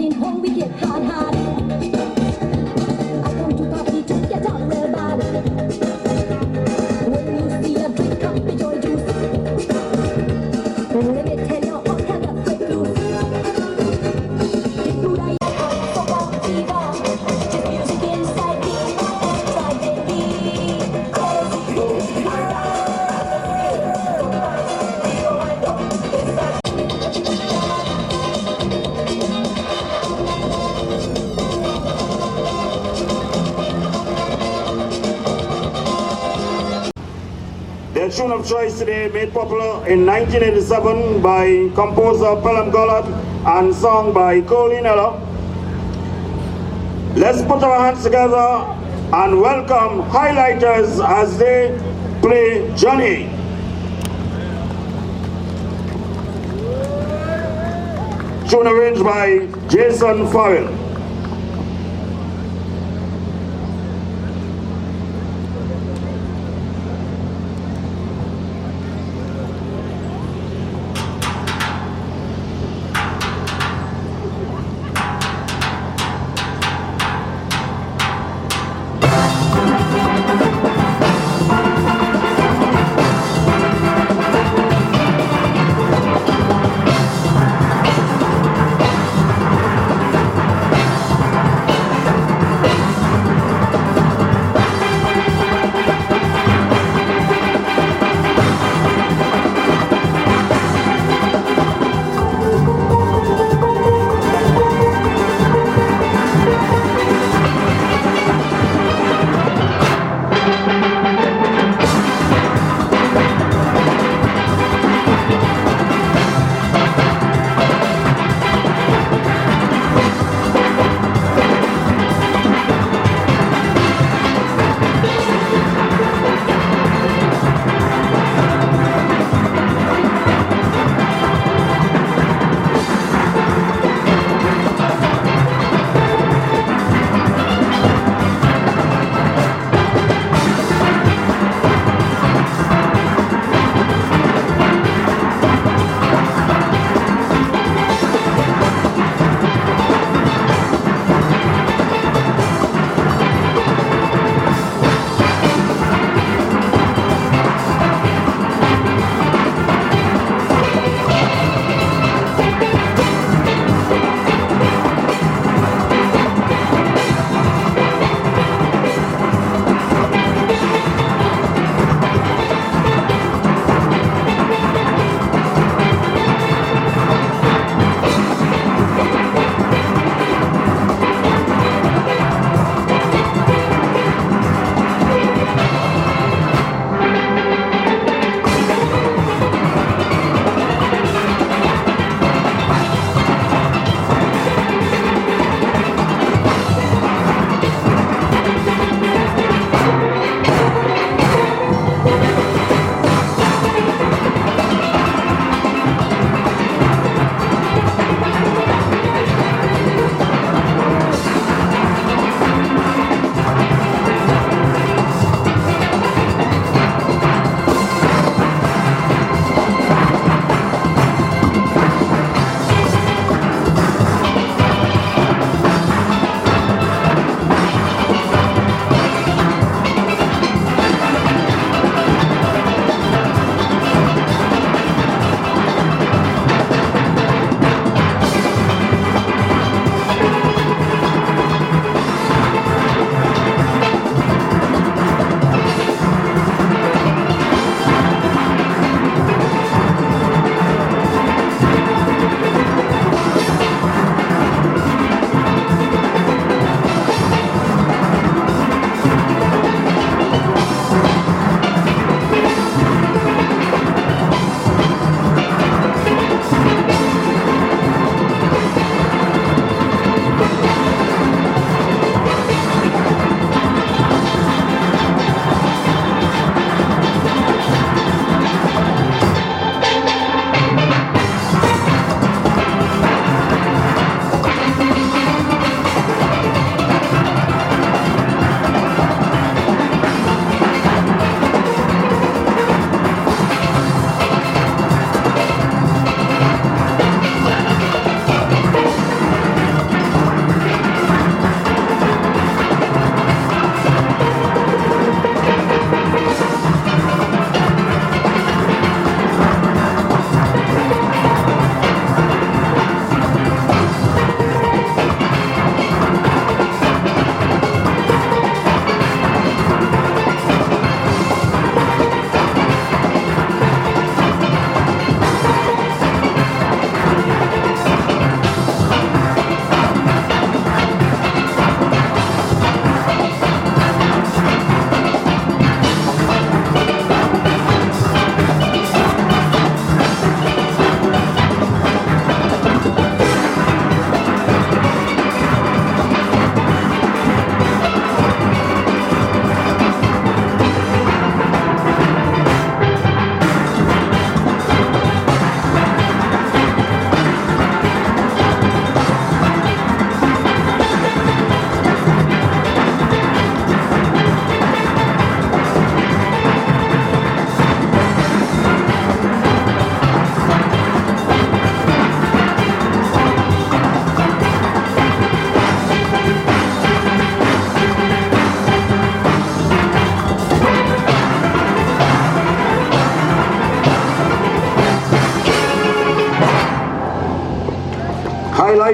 in home we get hard. I come to party to get on real bad. When you see a drink cup, enjoy juice. Let me tell you what kind of break loose. The food I eat so about fever. Just music inside me, inside me. Their tune of choice today, made popular in 1987 by composer Pelham Gollard and sung by Colleen Eller. Let's put our hands together and welcome highlighters as they play Johnny. Tune arranged by Jason Farrell.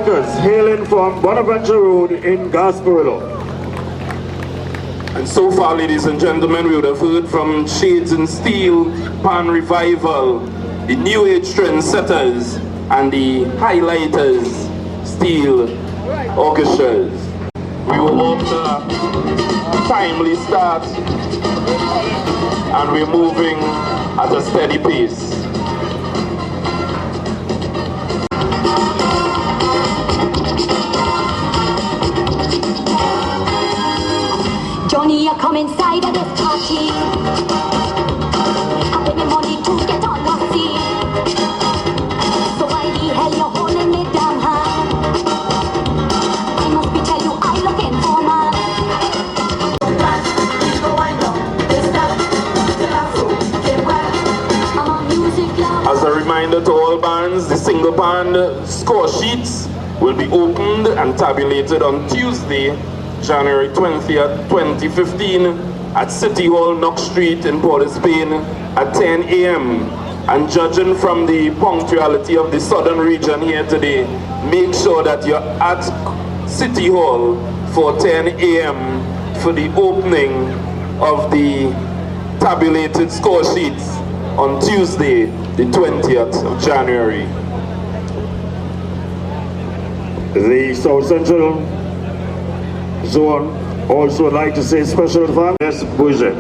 Marcus, hailing from Bonaventure Road in Gasparillo. And so far, ladies and gentlemen, we would have heard from Shades in Steel, Pan Revival, the New Age Trendsetters, and the Highlighters Steel Orchestras. We were off to a timely start, and we're moving at a steady pace. Johnny, you come inside of this party. I pay me money to get on my seat. So why the hell you holding me down, huh? I must be tell you I looking for man. I'm a music lover. As a reminder to all bands, the single band score sheets will be opened and tabulated on Tuesday, January 20th, 2015 at City Hall, Knox Street in Port of Spain at 10 a.m. And judging from the punctuality of the southern region here today, make sure that you're at City Hall for 10 a.m. for the opening of the tabulated score sheets on Tuesday, the 20th of January. The South Central Zone also would like to say special thanks to Bouger.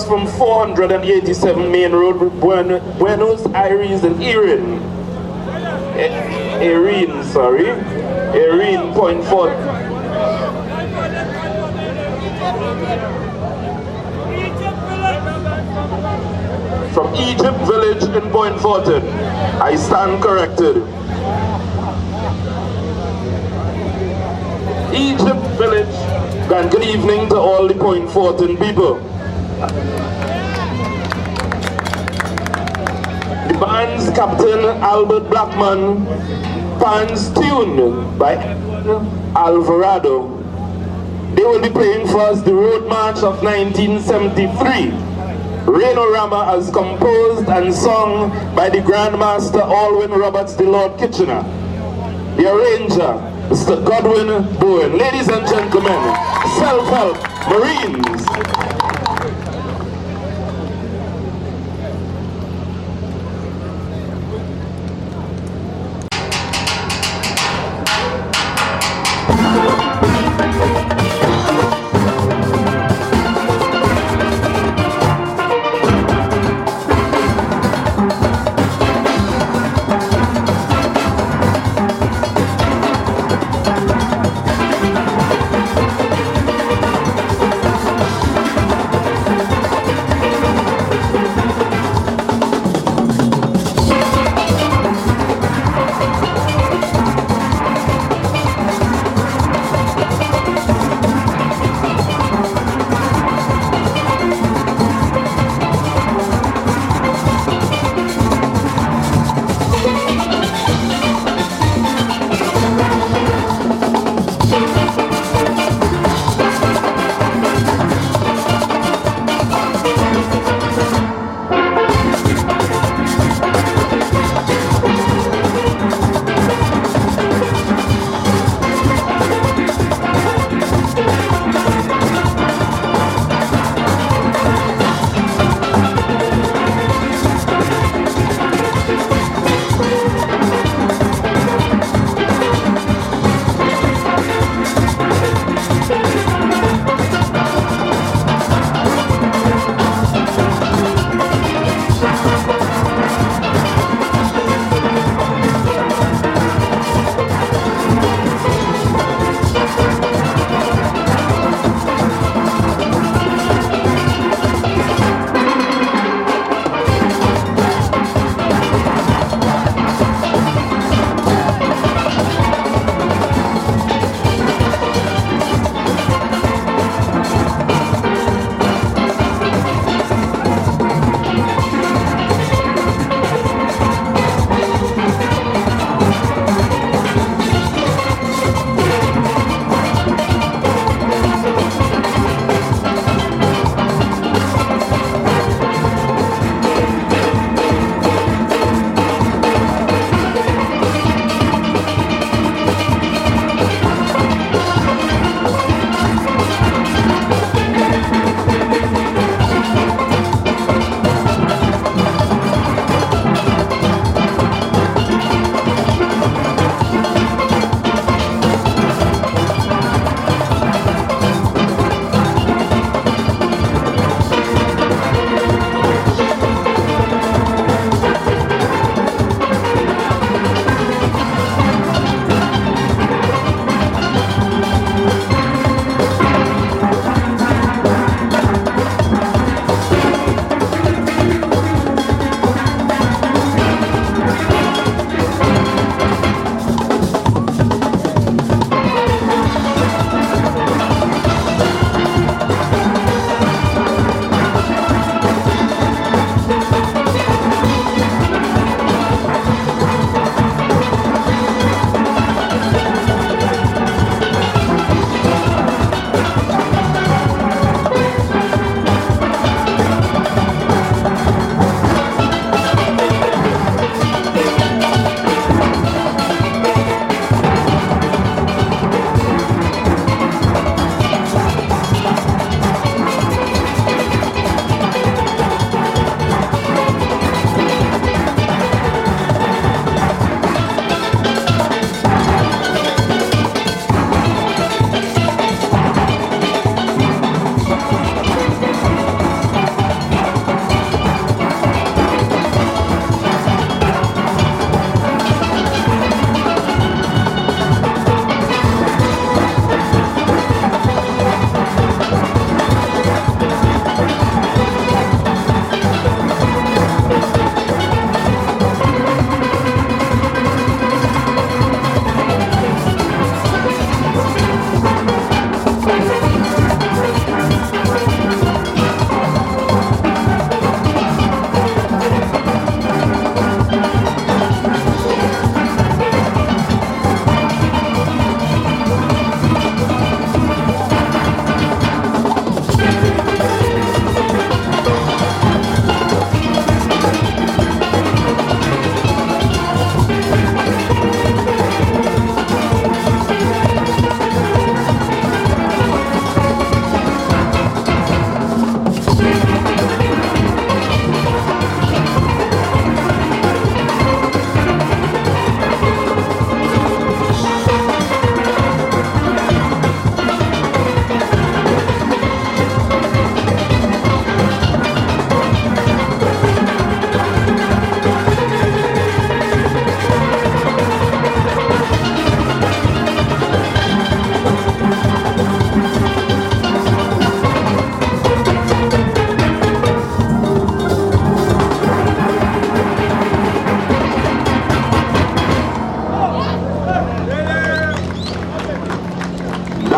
From 487 Main Road, Buenos Aires and Erin, Point Fort. From Egypt Village in Point Fortin. I stand corrected. Egypt Village, and good evening to all the Point Fortin people. The band's captain, Albert Blackman, Pan's tune by Alvarado. They will be playing for us the Road March of 1973. Rainorama as composed and sung by the Grandmaster Alwyn Roberts, the Lord Kitchener. The arranger, Mr. Godwin Bowen. Ladies and gentlemen, Self-Help Marines.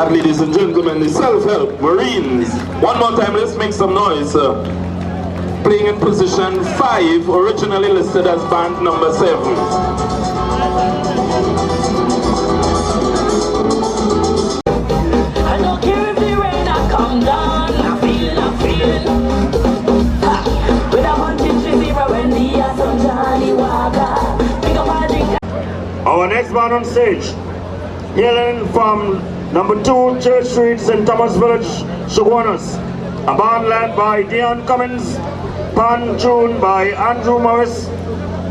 that, ladies and gentlemen, the Self-Help Marines. One more time, let's make some noise. Playing in position 5, originally listed as band number 7. I don't care if the rain I come down, I feel with a 100 when the sunshine walker. Pick up a drink. Our next band on stage, hailing from number 2 Church Street, St. Thomas Village, Shoguanas. A band led by Dion Cummins, pan tune by Andrew Morris.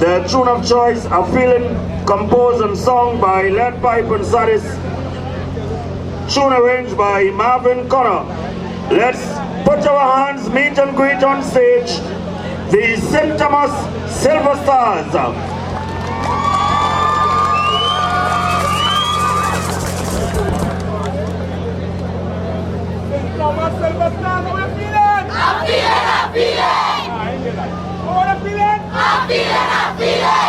The tune of choice, A Feeling, composed and sung by Lead Pipe and Sadis. Tune arranged by Marvin Connor. Let's put our hands, meet and greet on stage, the St. Thomas Silver Stars. Silver Stars, how you feeling? I'm feeling. How you feeling? I'm feeling.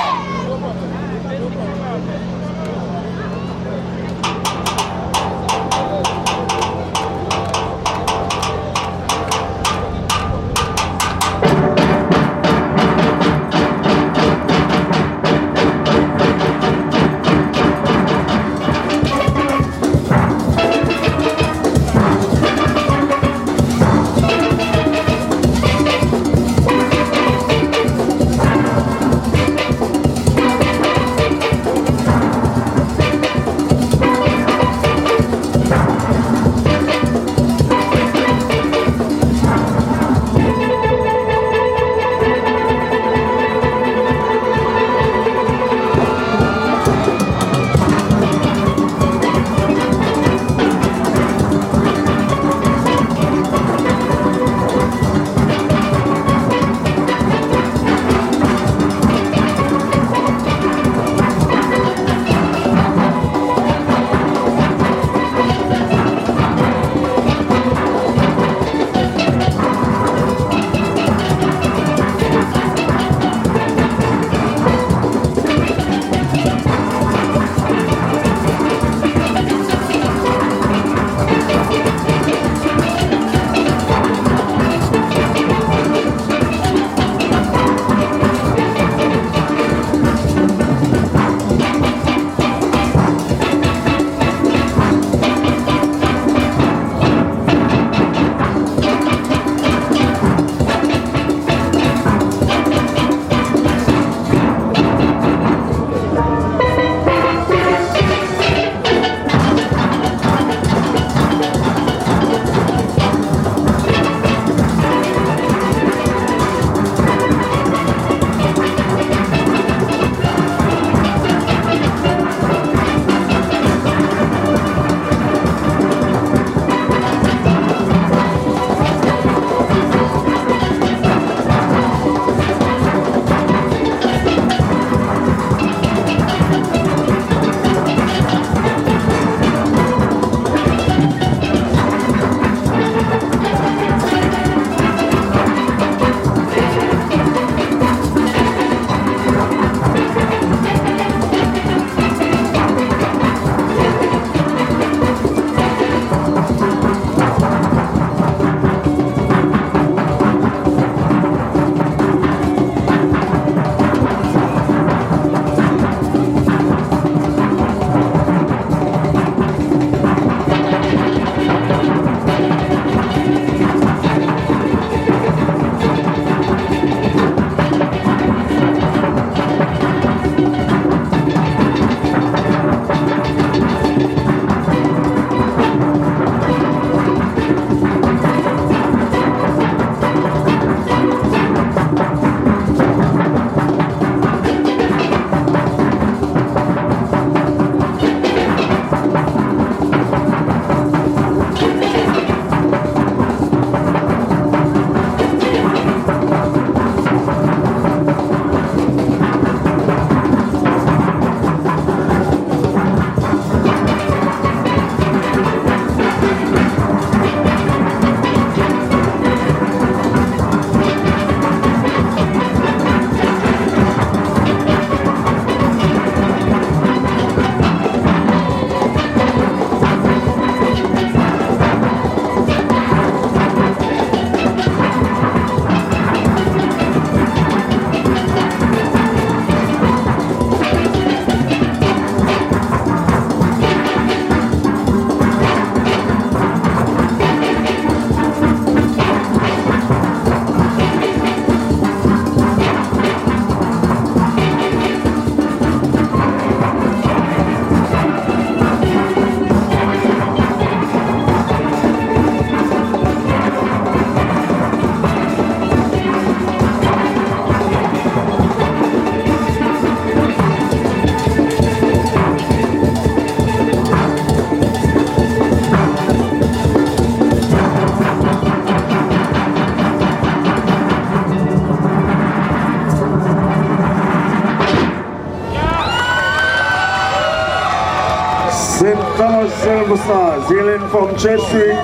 St. Thomas Silver Stars, hailing from Church Street,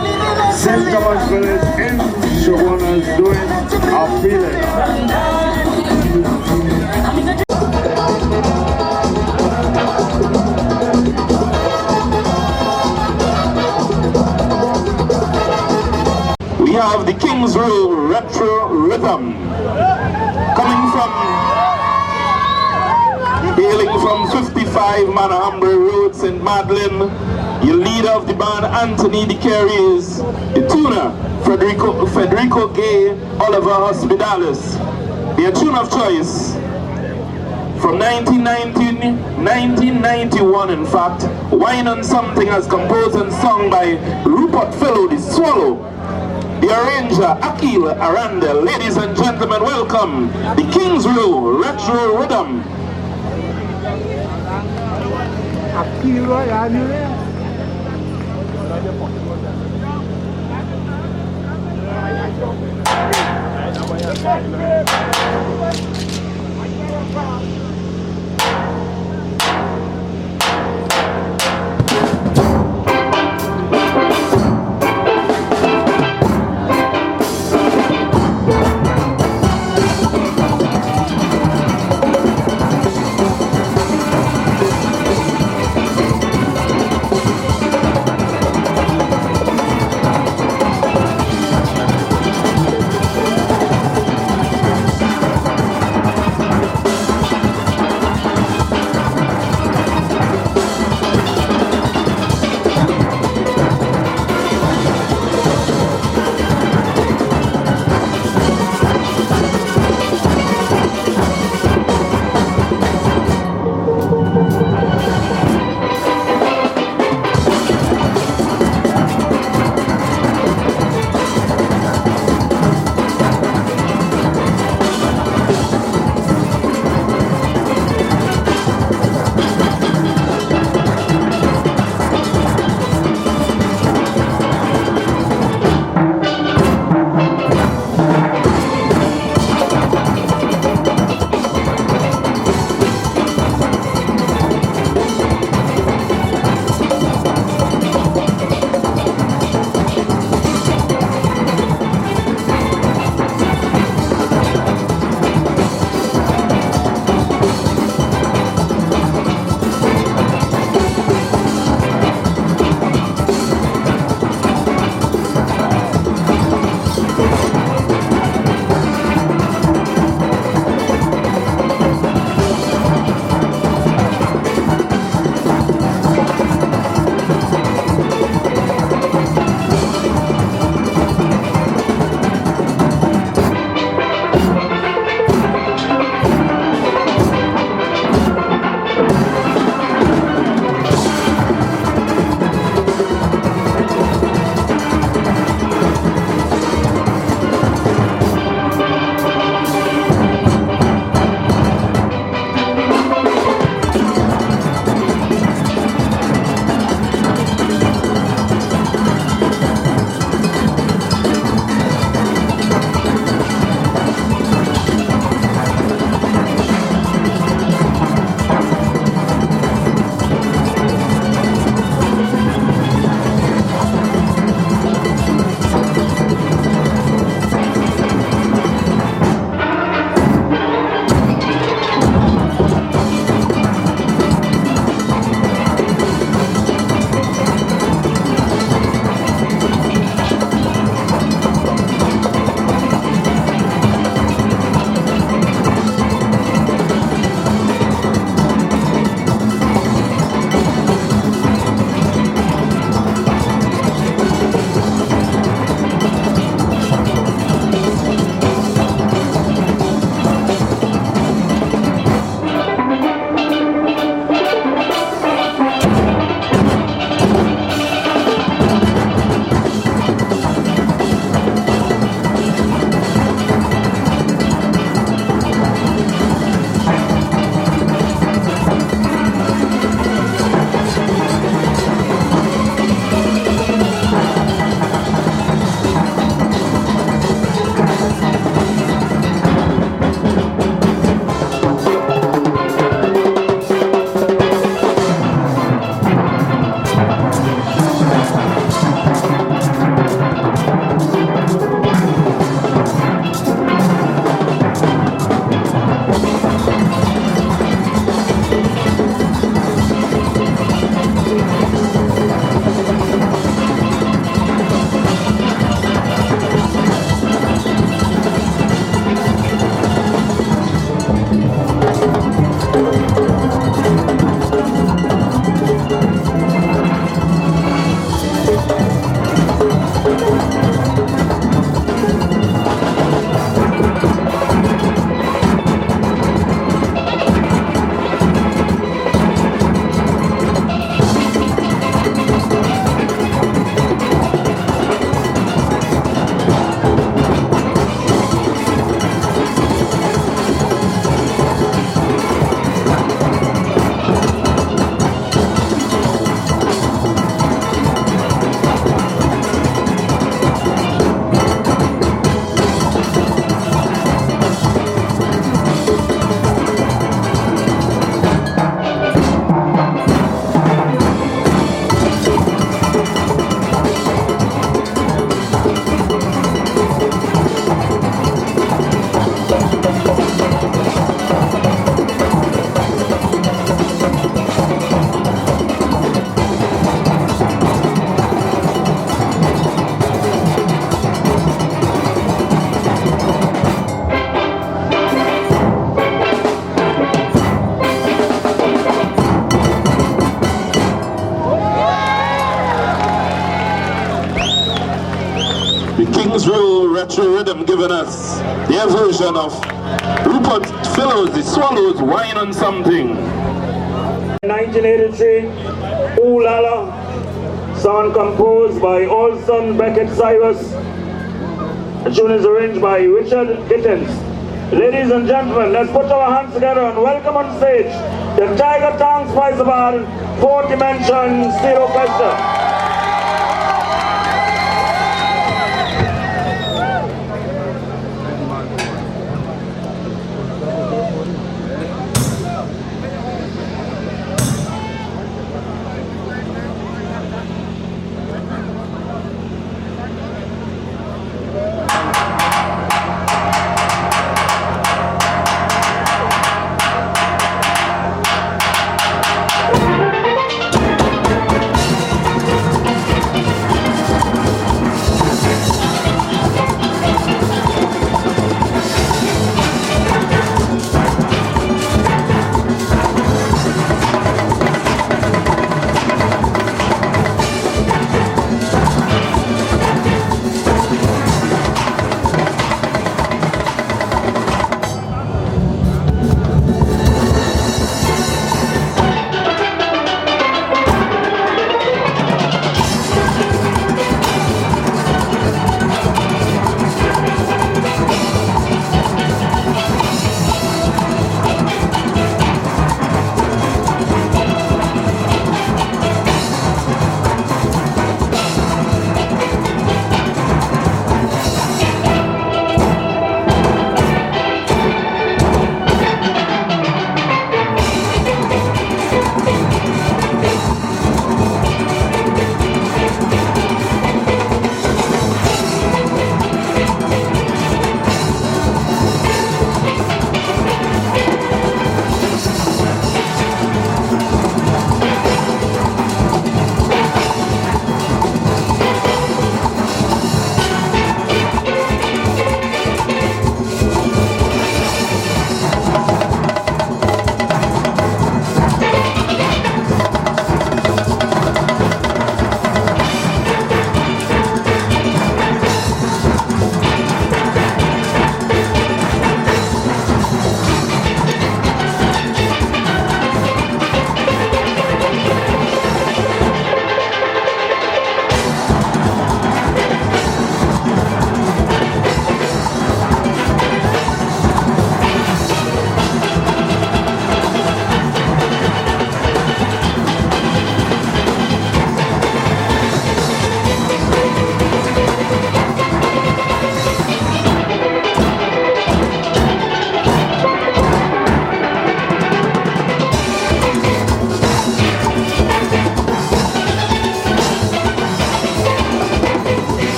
St. Thomas Village in Shogunas, doing a feeling. We have the King's Row Retro Rhythm hailing from 55 Manahambra Road, St. Madeleine. Your leader of the band, Anthony De Carries. The tuner, Federico Gay Oliver Hospitalis. Their tune of choice from 1991, in fact, Wine on Something, as composed and sung by Rupert Fellow, the Swallow. The arranger, Akil Aranda. Ladies and gentlemen, welcome the King's Row Retro Rhythm. retro rhythm giving us their version of Rupert Fellows, the Swallows, Wine on Something. 1983, Ooh La La, song composed by Olson Beckett Cyrus. The tune is arranged by Richard Gittins. Ladies and gentlemen, let's put our hands together and welcome on stage the Tiger Town Spice Band, 4th Dimension Steel Orchestra.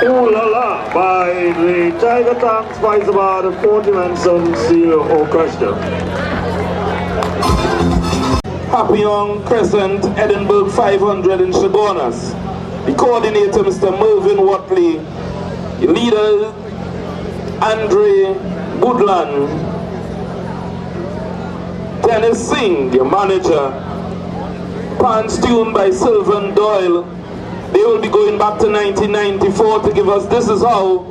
Ooh La La by the Tiger Tank Spice Bar, the 40-man Sun Seal Orchestra. Happy Young Crescent, Edinburgh 500 in Shagonas. The coordinator, Mr. Mervyn Watley. The leader, Andre Goodland. Dennis Singh, the manager. Pants tuned by Sylvan Doyle. They will be going back to 1994 to give us This Is How,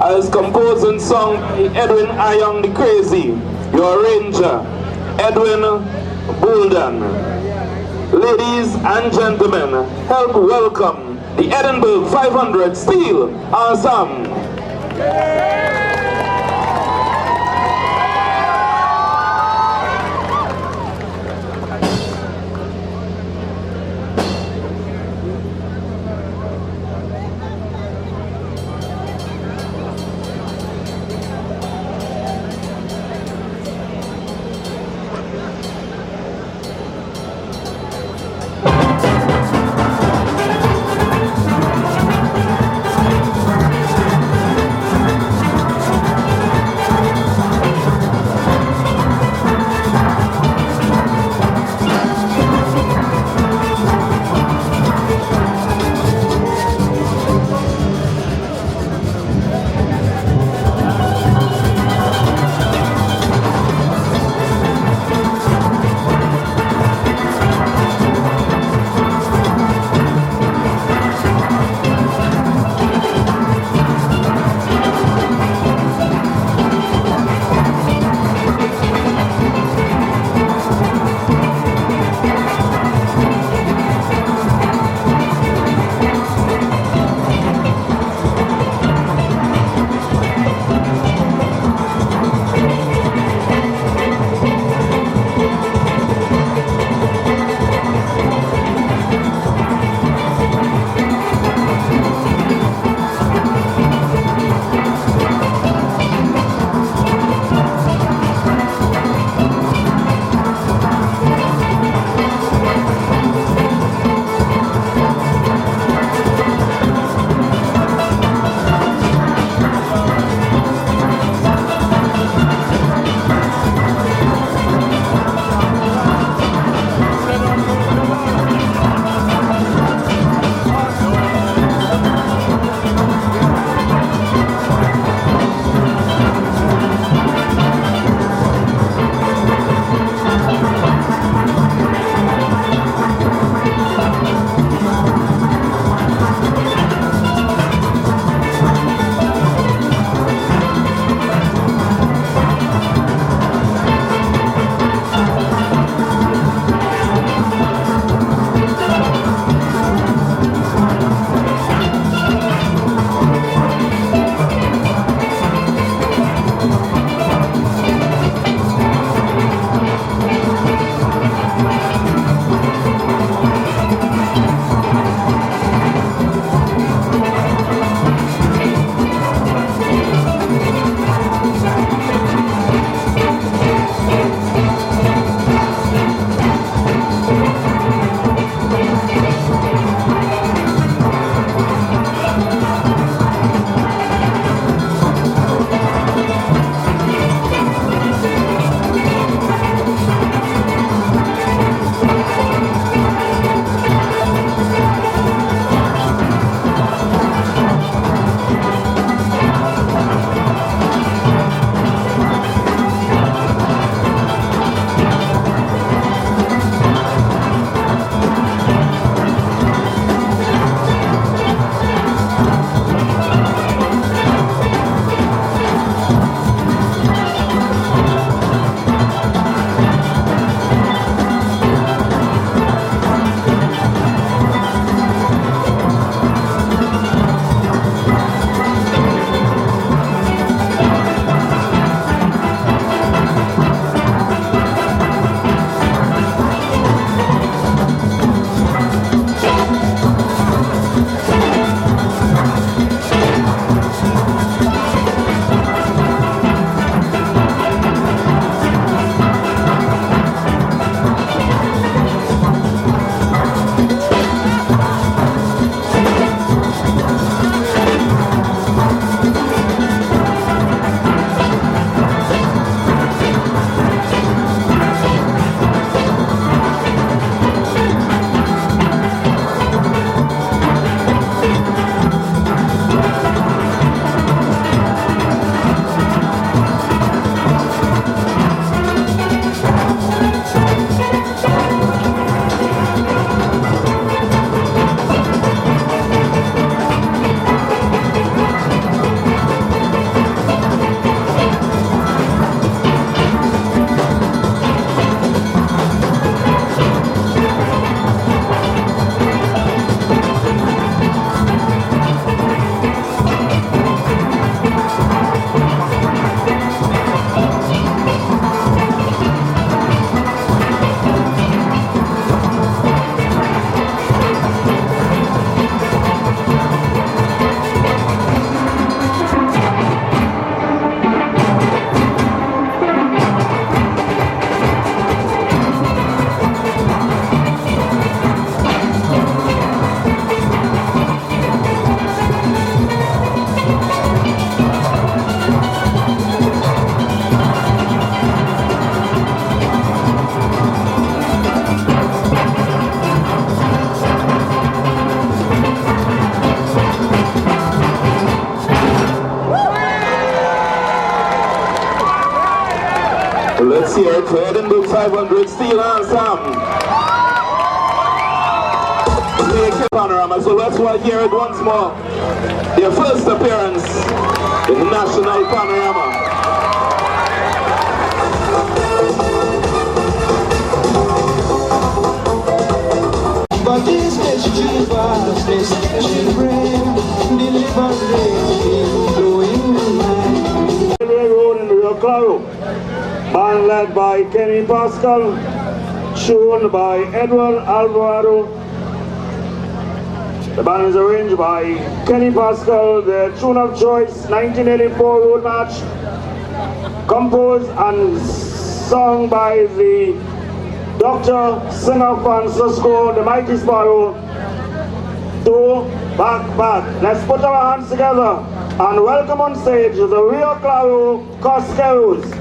as composed and sung by Edwin Ayong the Crazy, your arranger, Edwin Bolden. Ladies and gentlemen, help welcome the Edinburgh 500 Steel Ensemble. hear it for Edinburgh 500 Steel Ensemble. Make panorama, so let's hear it once more. Their first appearance in the National Panorama. But this special vast, this special rain, deliver rain, blowing the Road in Rio Claro, band led by Kenny Pascal, tuned by Edward Alvarado. The band is arranged by Kenny Pascal, the tune of choice, 1984 road march, composed and sung by the Dr. Singer Francisco, the Mighty Sparrow, to back. Let's put our hands together and welcome on stage the Rio Claro Cosqueros.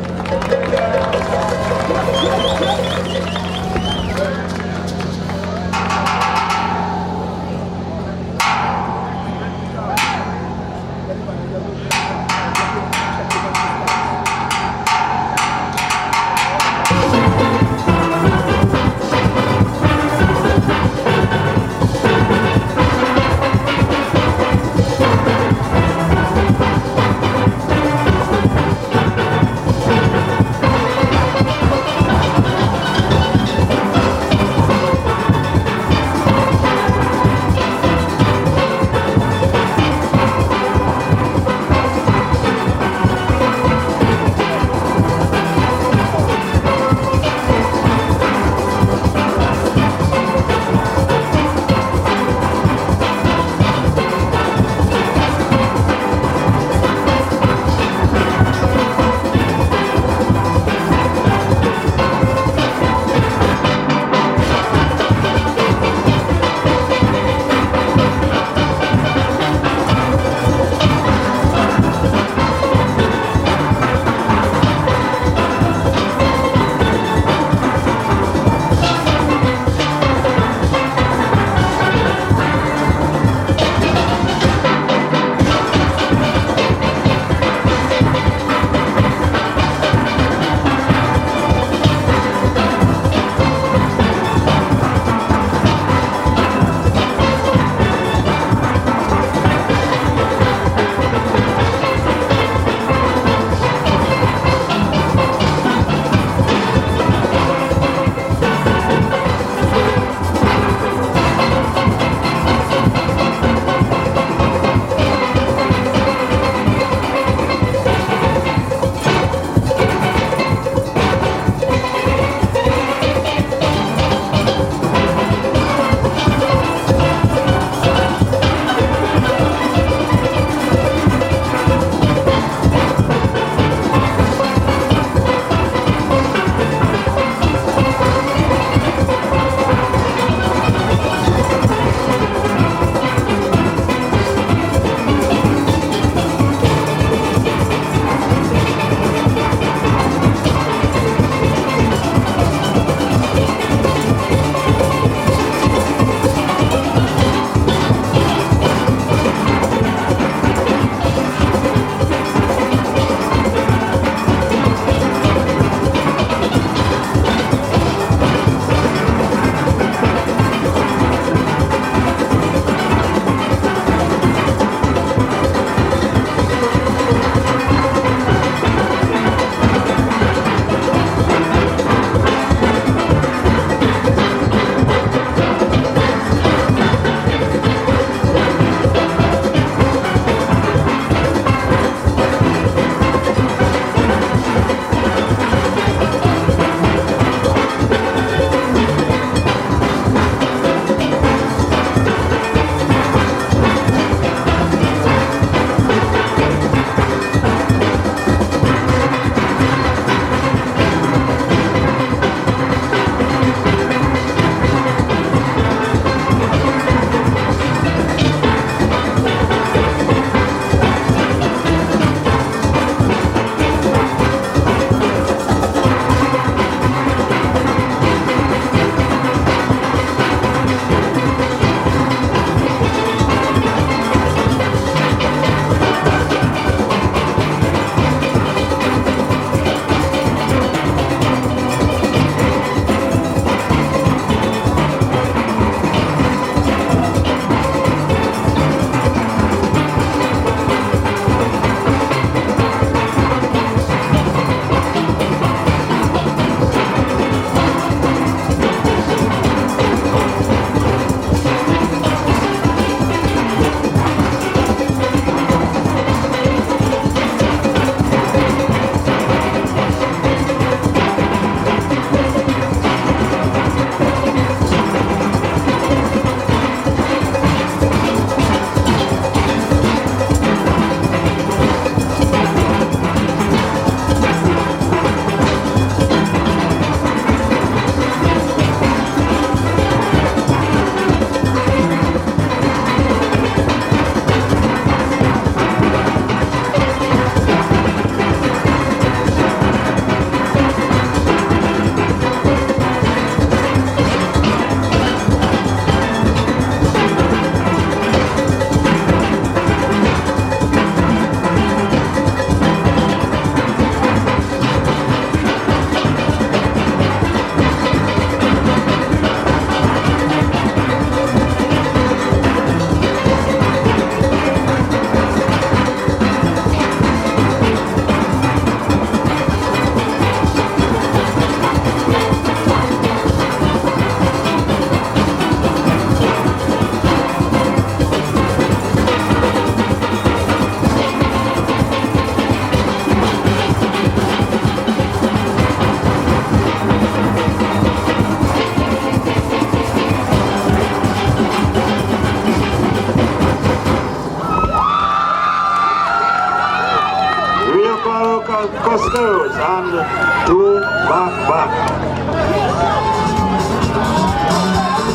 local customers and two back.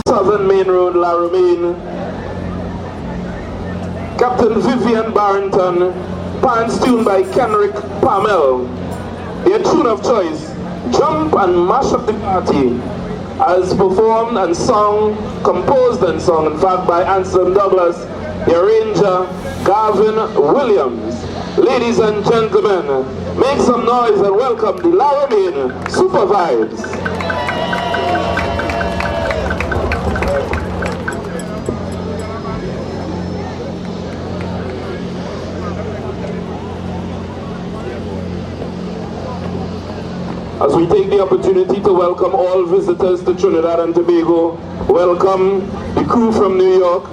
Southern Main Road, Lamin. Captain Vivian Barrington, pants tuned by Kenrick Pamel. Their tune of choice, Jump and Mash Up the Party, as performed and sung, composed and sung, in fact, by Anselm Douglas, the arranger, Gavin Williams. Ladies and gentlemen, make some noise and welcome the Lamin Super Vibes. As we take the opportunity to welcome all visitors to Trinidad and Tobago, welcome the crew from New York.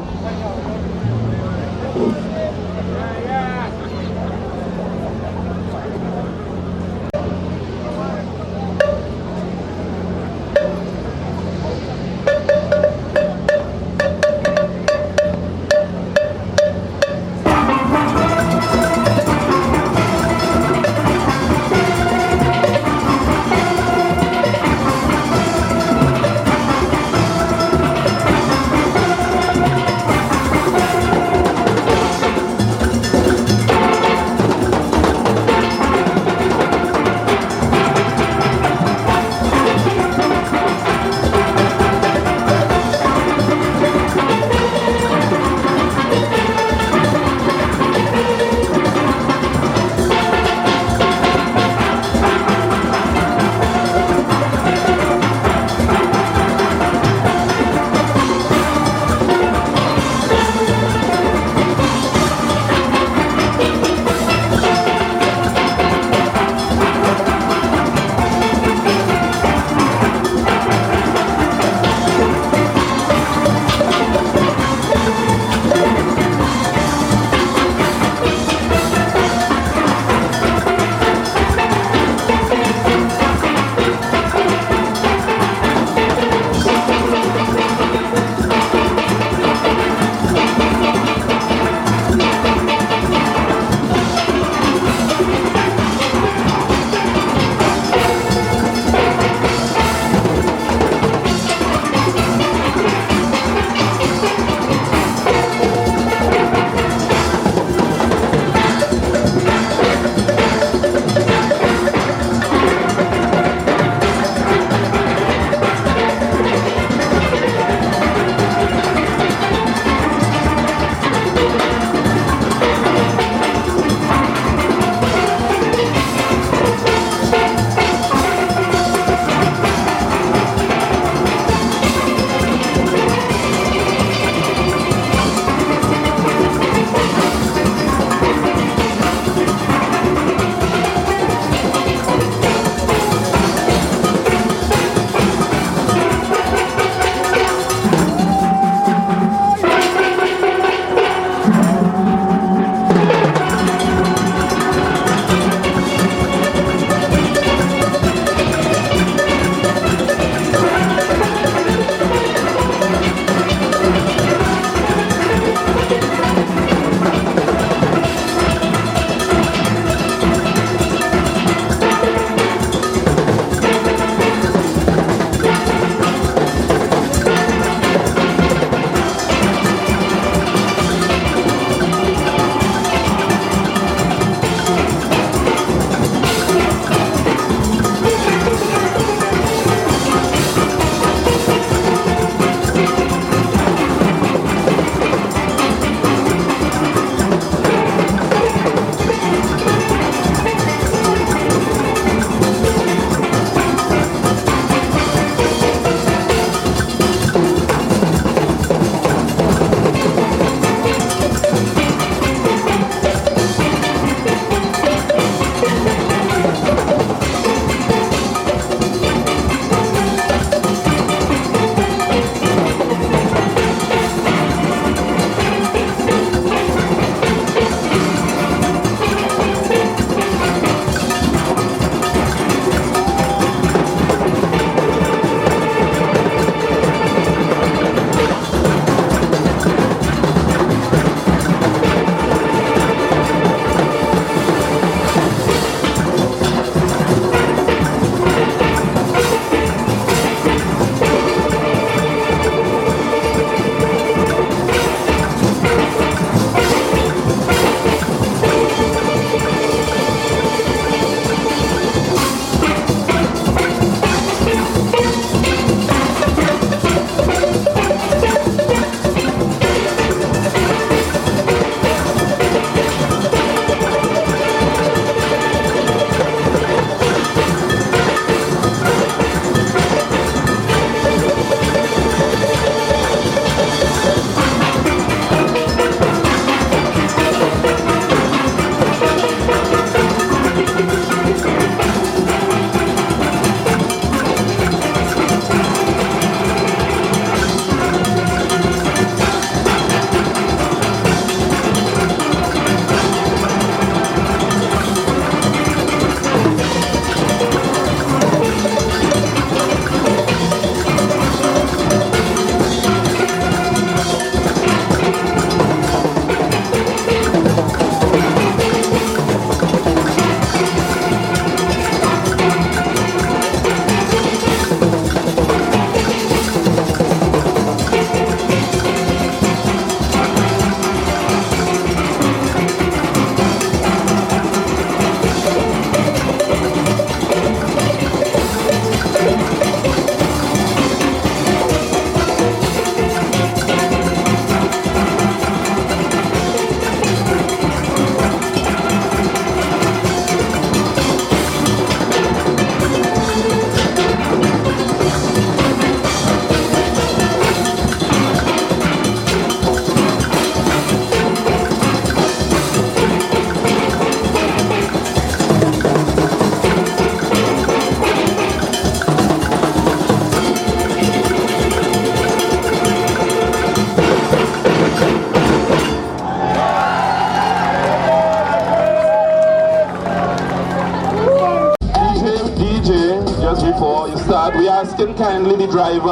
asking kindly the driver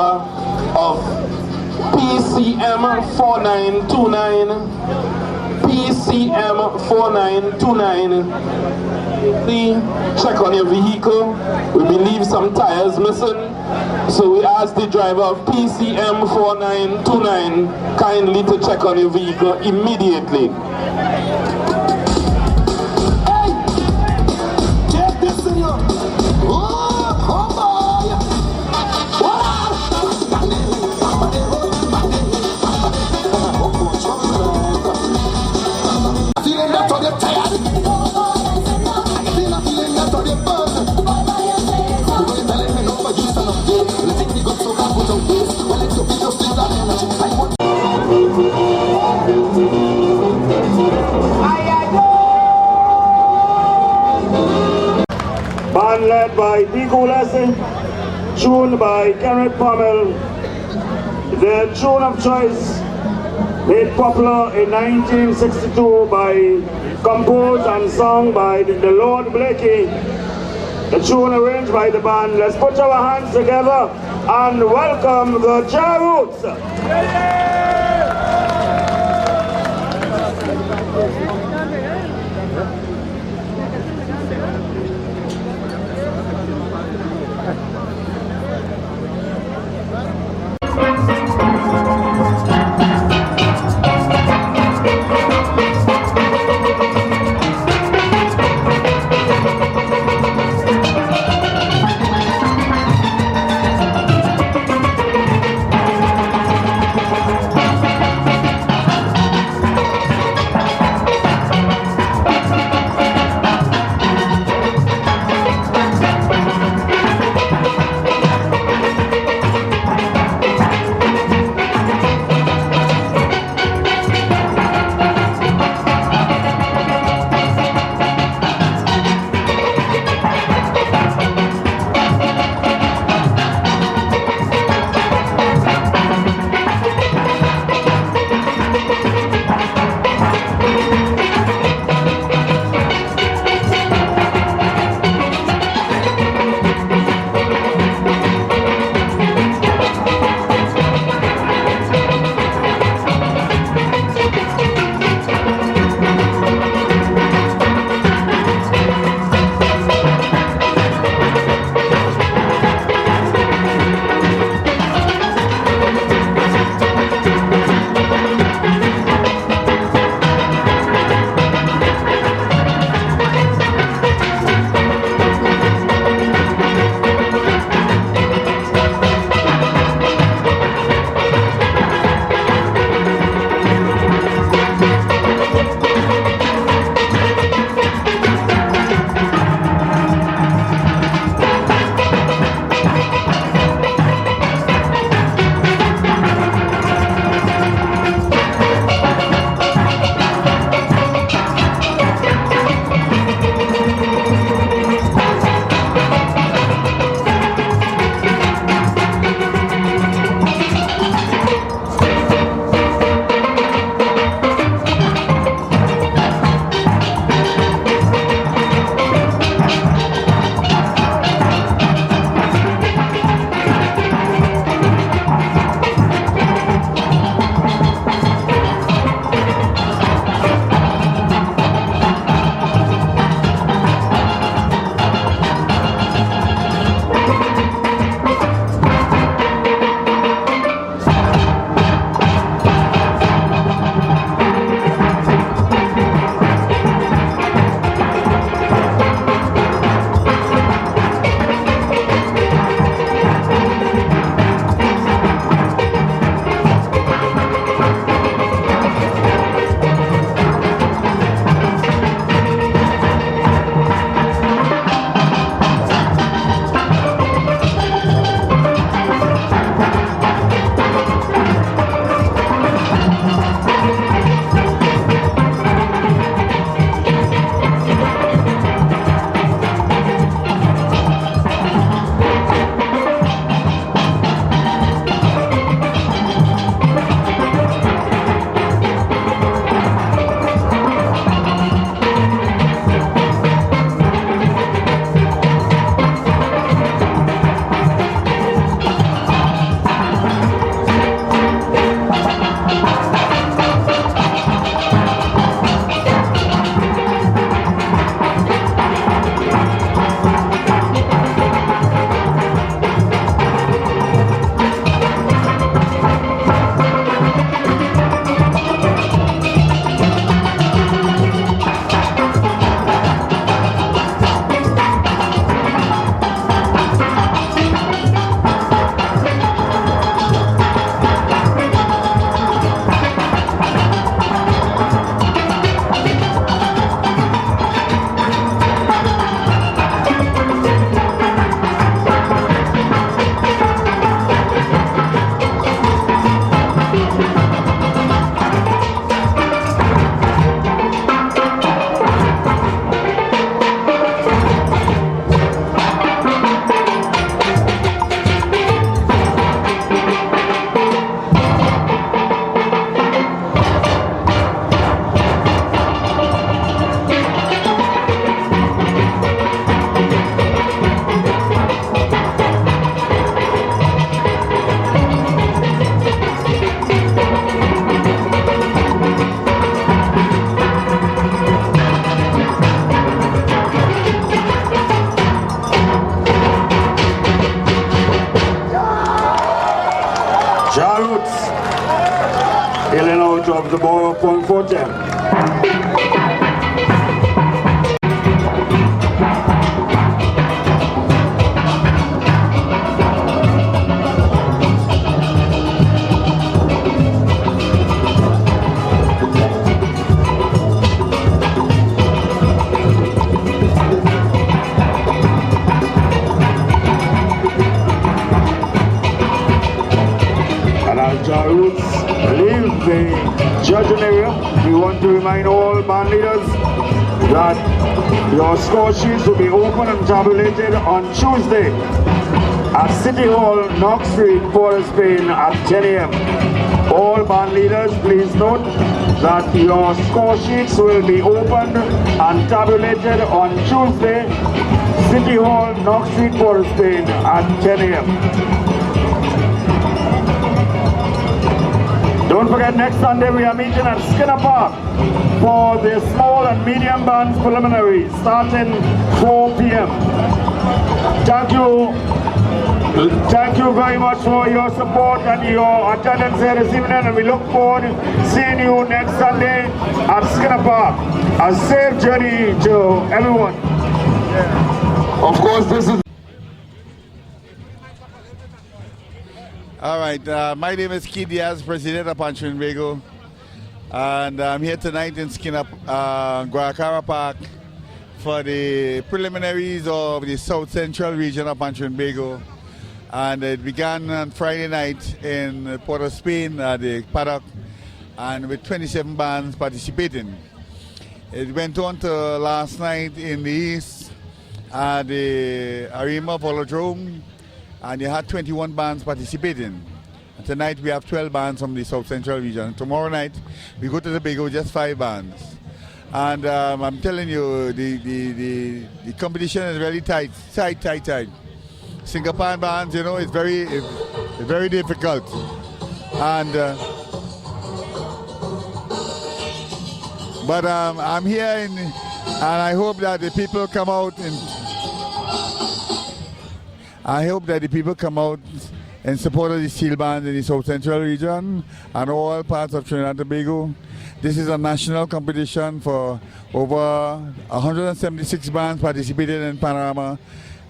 of PCM 4929, PCM 4929, please check on your vehicle. We believe some tires missing, so we ask the driver of PCM 4929 kindly to check on your vehicle immediately. Hey! Check this thing up! Oh boy! Feeling that on your tired? Feeling that on your burn? You're telling me no, but you stand up there. Let's take the good so I put on this. Well, it's your video still that energy. I want Band led by Digo Lesson, tuned by Kenneth Pommel. Their tune of choice, made popular in 1962 composed and sung by the Lord Blakey. The tune arranged by the band. Let's put our hands together and welcome the Jaroots. of the borough of Pointe. Roots leave the judging area. We want to remind all band leaders that your score sheets will be open and tabulated on Tuesday at City Hall, Knox Street, Port of Spain at 10 a.m. All band leaders, please note that your score sheets will be opened and tabulated on Tuesday, City Hall, Knox Street, Port of Spain at 10 a.m. Don't forget, next Sunday we are meeting at Skinner Park for the small and medium bands preliminary starting 4 p.m. Thank you very much for your support and your attendance here this evening, and we look forward to seeing you next Sunday at Skinner Park. A safe journey to everyone. Of course, this is All right, my name is Keith Diaz, President of Pantrinbago, and I'm here tonight in Guaracara Park for the preliminaries of the South Central region of Pantrinbago. And it began on Friday night in Port of Spain at the paddock, and with 27 bands participating. It went on to last night in the east at the Arima Velodrome, and you had 21 bands participating. And tonight we have 12 bands from the South Central region. Tomorrow night we go to Tobago with just 5 bands. And I'm telling you, the competition is really tight. Single pan bands, you know, it's very difficult. And but I'm here and I hope that the people come out in support of the steel band in the South Central region and all parts of Trinidad and Tobago. This is a national competition for over 176 bands participated in Panorama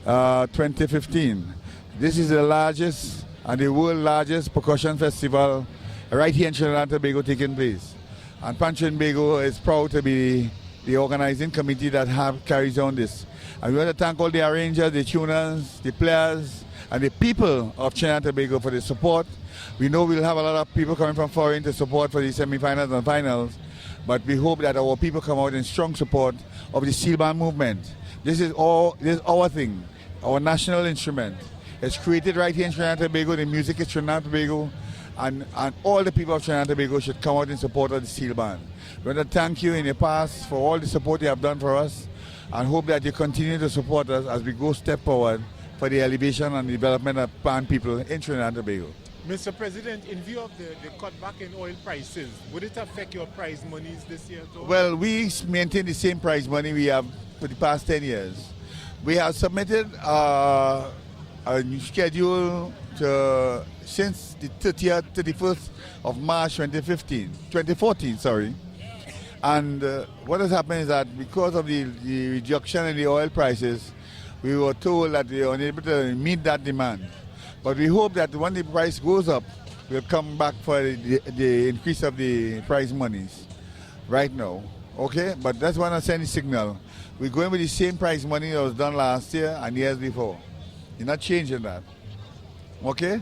2015. This is the largest and the world largest percussion festival right here in Trinidad and Tobago taking place. And Pantrinbago is proud to be the organizing committee that carries on this. And we want to thank all the arrangers, the tuners, the players, and the people of Trinidad and Tobago for the support. We know we'll have a lot of people coming from foreign to support for the semi-finals and finals, but we hope that our people come out in strong support of the steel band movement. This is our thing, our national instrument. It's created right here in Trinidad and Tobago. The music is Trinidad and Tobago, and all the people of Trinidad and Tobago should come out in support of the steel band. We want to thank you in the past for all the support you have done for us, and hope that you continue to support us as we go step forward for the elevation and development of band people in Trinidad and Tobago. Mr. President, in view of the cutback in oil prices, would it affect your prize monies this year too? Well, we maintain the same prize money we have for the past 10 years. We have submitted a new schedule since the 31st of March 2014, sorry. And what has happened is that because of the reduction in the oil prices, we were told that we were unable to meet that demand. But we hope that when the price goes up, we'll come back for the increase of the prize monies right now. Okay? But that's when I send the signal. We're going with the same prize money that was done last year and years before. You're not changing that. Okay?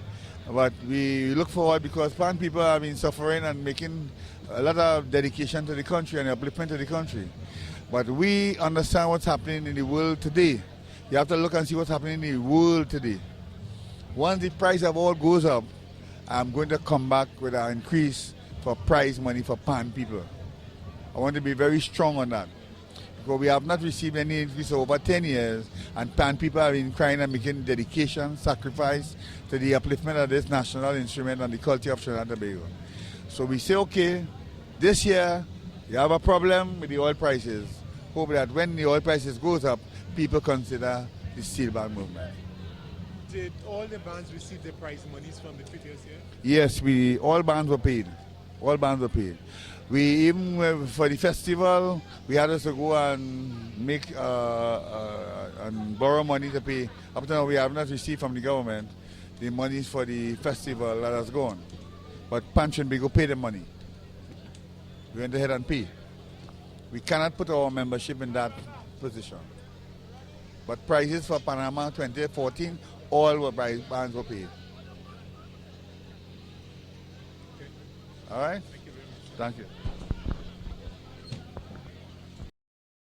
But we look forward because band people have been suffering and making a lot of dedication to the country and upliftment to the country. But we understand what's happening in the world today. You have to look and see what's happening in the world today. Once the price of oil goes up, I'm going to come back with an increase for prize money for pan people. I want to be very strong on that. Because we have not received any increase over 10 years, and pan people have been crying and making dedication, sacrifice to the upliftment of this national instrument and the culture of Trinidad and Tobago. So we say, okay, this year you have a problem with the oil prices. Hope that when the oil prices goes up, people consider the steel band movement. Did all the bands receive their prize monies from the previous year? Yes, all bands were paid. All bands were paid. We even for the festival, we had to go and make and borrow money to pay. Up to now, we have not received from the government the monies for the festival that has gone. But Pantrinbago pay the money. We went ahead and pay. We cannot put our membership in that position. But prices for Panama 2014, all were bands were paid. All right? Thank you very much. Thank you.